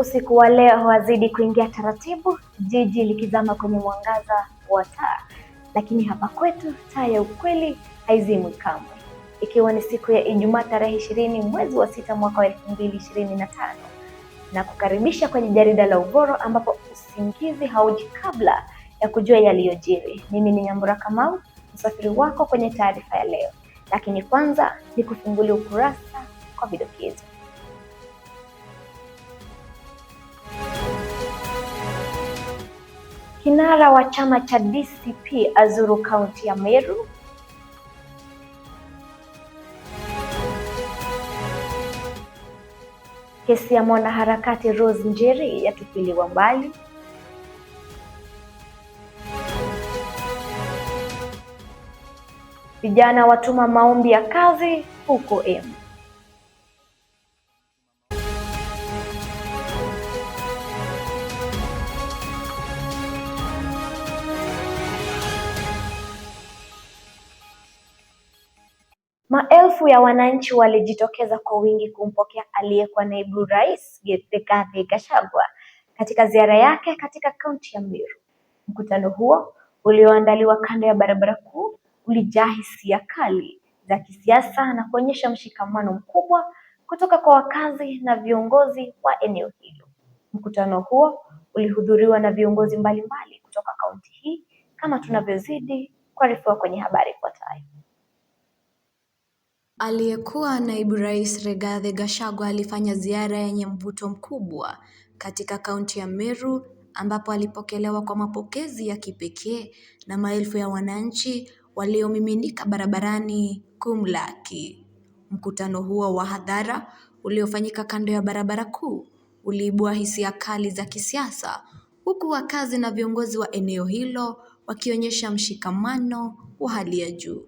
Usiku wa leo wazidi kuingia taratibu, jiji likizama kwenye mwangaza wa taa. Lakini hapa kwetu taa ya ukweli haizimwi kamwe. Ikiwa ni siku ya Ijumaa tarehe 20 mwezi wa 6 mwaka wa 2025. Na kukaribisha kwenye jarida la Uvoro ambapo usingizi hauji kabla ya kujua yaliyojiri. Mimi ni Nyambura Kamau, msafiri wako kwenye taarifa ya leo. Lakini kwanza ni kufungulia ukurasa kwa vidokezo. Kinara wa chama cha DCP azuru kaunti ya Meru. Kesi ya mwanaharakati Rose Njeri yatupiliwa mbali. Vijana watuma maombi ya kazi huko Embu. Maelfu ya wananchi walijitokeza kwa wingi kumpokea aliyekuwa naibu rais Rigathi Gachagua katika ziara yake katika kaunti ya Meru. Mkutano huo ulioandaliwa kando ya barabara kuu ulijaa hisia kali za kisiasa na kuonyesha mshikamano mkubwa kutoka kwa wakazi na viongozi wa eneo hilo. Mkutano huo ulihudhuriwa na viongozi mbalimbali kutoka kaunti hii, kama tunavyozidi kuarifiwa kwenye habari ifuatayo. Aliyekuwa naibu rais Rigathi Gachagua alifanya ziara yenye mvuto mkubwa katika kaunti ya Meru, ambapo alipokelewa kwa mapokezi ya kipekee na maelfu ya wananchi waliomiminika barabarani kumlaki. Mkutano huo wa hadhara uliofanyika kando ya barabara kuu uliibua hisia kali za kisiasa, huku wakazi na viongozi wa eneo hilo wakionyesha mshikamano wa hali ya juu.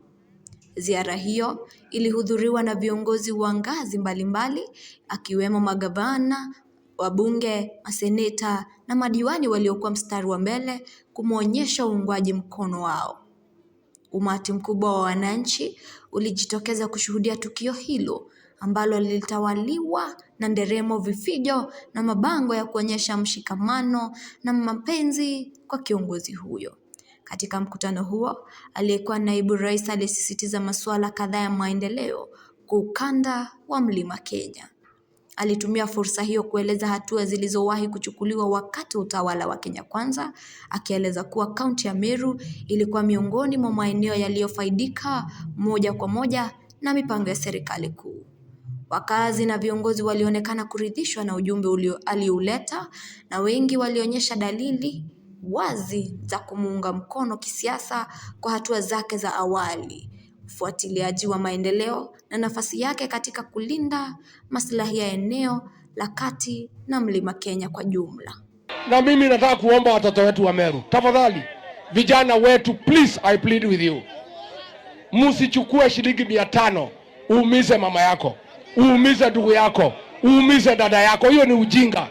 Ziara hiyo ilihudhuriwa na viongozi wa ngazi mbalimbali akiwemo magavana, wabunge, maseneta na madiwani waliokuwa mstari wa mbele kumwonyesha uungwaji mkono wao. Umati mkubwa wa wananchi ulijitokeza kushuhudia tukio hilo ambalo lilitawaliwa na nderemo, vifijo na mabango ya kuonyesha mshikamano na mapenzi kwa kiongozi huyo. Katika mkutano huo, aliyekuwa naibu rais alisisitiza masuala kadhaa ya maendeleo kwa ukanda wa Mlima Kenya. Alitumia fursa hiyo kueleza hatua zilizowahi kuchukuliwa wakati wa utawala wa Kenya Kwanza, akieleza kuwa kaunti ya Meru ilikuwa miongoni mwa maeneo yaliyofaidika moja kwa moja na mipango ya serikali kuu. Wakazi na viongozi walionekana kuridhishwa na ujumbe alioleta, na wengi walionyesha dalili wazi za kumuunga mkono kisiasa kwa hatua zake za awali, ufuatiliaji wa maendeleo na nafasi yake katika kulinda maslahi ya eneo la kati na Mlima Kenya kwa jumla. Na mimi nataka kuomba watoto wetu wa Meru, tafadhali vijana wetu, please I plead with you, msichukue shilingi 500 uumize mama yako, uumize ndugu yako, uumize dada yako. Hiyo ni ujinga.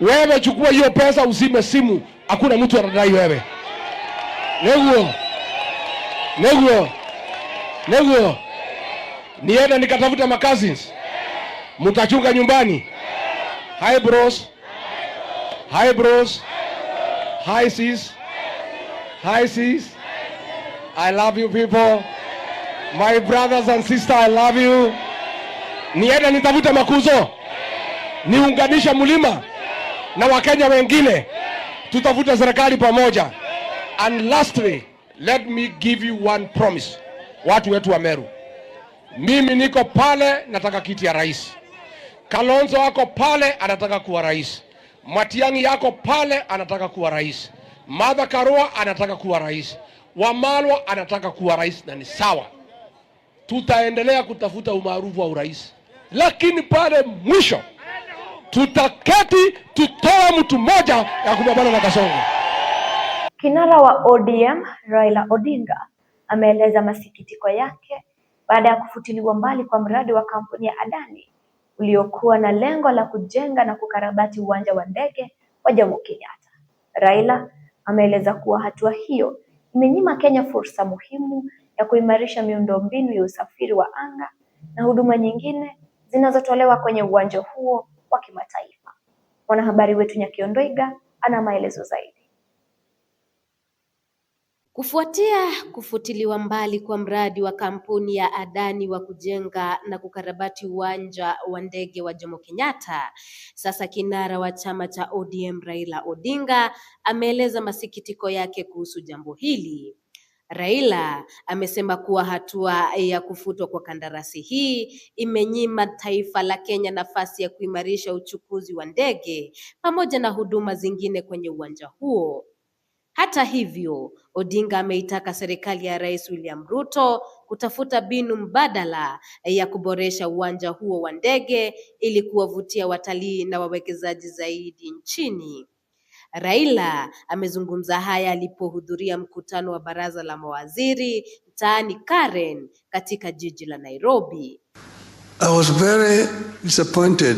Wewe chukua hiyo pesa, usime simu, hakuna mtu anadai wewe. Neguo. Nienda nikatafuta makazins. Mtachunga nyumbani. Hi bros. Hi sis. I love you people. My brothers and sisters, I love you. Nienda nitafuta makuzo. Niunganisha mlima na Wakenya wengine, tutafuta serikali pamoja. And lastly, let me give you one promise. Watu wetu wa Meru, mimi niko pale nataka kiti ya rais. Kalonzo wako pale anataka kuwa rais. Matiang'i yako pale anataka kuwa rais. Martha Karua anataka kuwa rais. Wamalwa anataka kuwa rais, na ni sawa. Tutaendelea kutafuta umaarufu wa urais, lakini pale mwisho tutaketi tutoa mtu mmoja ya kupambana na Kasongo. Kinara wa ODM Raila Odinga ameeleza masikitiko yake baada ya kufutiliwa mbali kwa mradi wa kampuni ya Adani uliokuwa na lengo la kujenga na kukarabati uwanja wa ndege wa Jomo Kenyatta. Raila ameeleza kuwa hatua hiyo imenyima Kenya fursa muhimu ya kuimarisha miundombinu ya usafiri wa anga na huduma nyingine zinazotolewa kwenye uwanja huo wa kimataifa. Mwanahabari wetu Nyakiondoiga ana maelezo zaidi. Kufuatia kufutiliwa mbali kwa mradi wa kampuni ya Adani wa kujenga na kukarabati uwanja wa ndege wa Jomo Kenyatta, sasa kinara wa chama cha ODM Raila Odinga ameeleza masikitiko yake kuhusu jambo hili. Raila amesema kuwa hatua ya kufutwa kwa kandarasi hii imenyima taifa la Kenya nafasi ya kuimarisha uchukuzi wa ndege pamoja na huduma zingine kwenye uwanja huo. Hata hivyo, Odinga ameitaka serikali ya Rais William Ruto kutafuta mbinu mbadala ya kuboresha uwanja huo wa ndege ili kuwavutia watalii na wawekezaji zaidi nchini. Raila amezungumza haya alipohudhuria mkutano wa baraza la mawaziri mtaani Karen katika jiji la Nairobi. I was very disappointed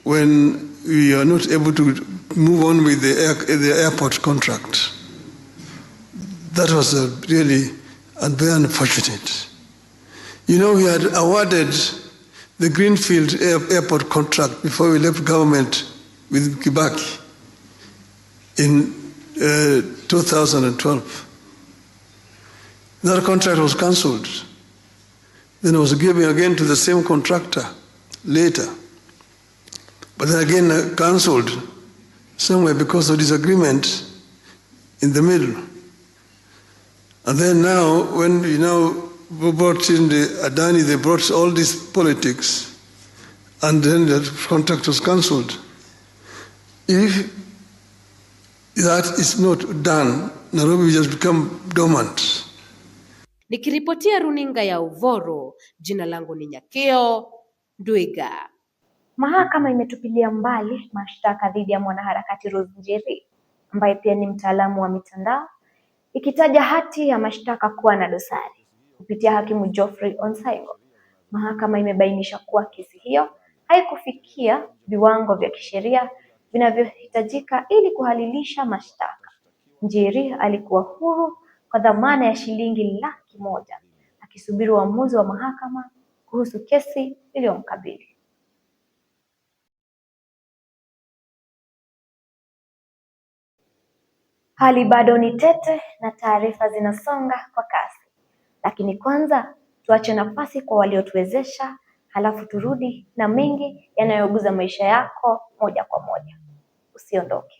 when we are not able to move on with the airport contract. That was really very unfortunate. You know, we had awarded the Greenfield airport contract before we left government with Kibaki in 2012. That contract was cancelled. Then it was given again to the same contractor later. But then again cancelled somewhere because of disagreement in the middle. And then now, when we brought in the Adani, they brought all these politics, and then the contract was cancelled. If that is not done, Nairobi will just become dormant. Nikiripotia runinga ya Uvoro, jina langu ni Nyakio Ndwiga. Mahakama imetupilia mbali mashtaka dhidi ya mwanaharakati Rose Njeri ambaye pia ni mtaalamu wa mitandao, ikitaja hati ya mashtaka kuwa na dosari. Kupitia hakimu Geoffrey Onsaingo, mahakama imebainisha kuwa kesi hiyo haikufikia viwango vya kisheria vinavyohitajika ili kuhalilisha mashtaka. Njeri alikuwa huru kwa dhamana ya shilingi 100,000 akisubiri uamuzi wa mahakama kuhusu kesi iliyomkabili. Hali bado ni tete na taarifa zinasonga kwa kasi. Lakini kwanza tuache nafasi kwa waliotuwezesha, halafu turudi na mengi yanayoguza maisha yako moja kwa moja. Usiondoke.